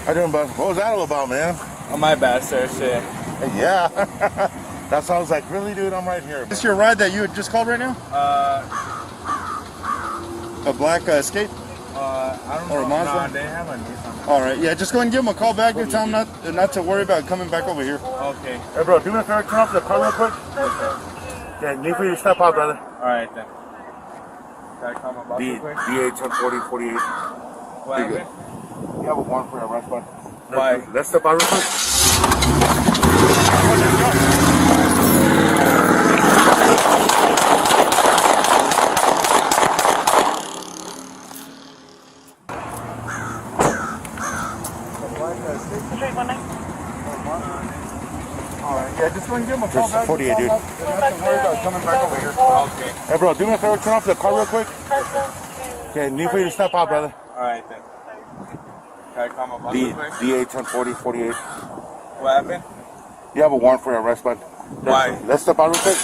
How you doing, bud? What was that all about, man? Oh, my bad, sir. Shit. Yeah. That sounds like, really, dude, I'm right here. Is this your ride that you had just called right now? A black Escape? I don't Or know. a Mazda? Nah, they have a Nissan. All right, yeah, just go ahead and give him a call back. Tell him not to worry about coming back over here. Okay. Hey, bro, do me a favor, turn off the car real quick. Yeah, need for you to step out, brother. All right, then. Can I call my boss real quick? DA 1040 48. What happened? You have a warrant for arrest, bud. Why? Let's step out real quick. Alright, yeah, just go and give him a call back. 48, dude. Not to worry about coming back over here. Okay. Hey, bro, do me a favor, turn off the car real quick. Okay, need for you to step out, brother. All right, then. Can I call my boss real quick? DA 1040 48. What happened? You have a warrant for arrest, bud. Why? Let's step out real quick.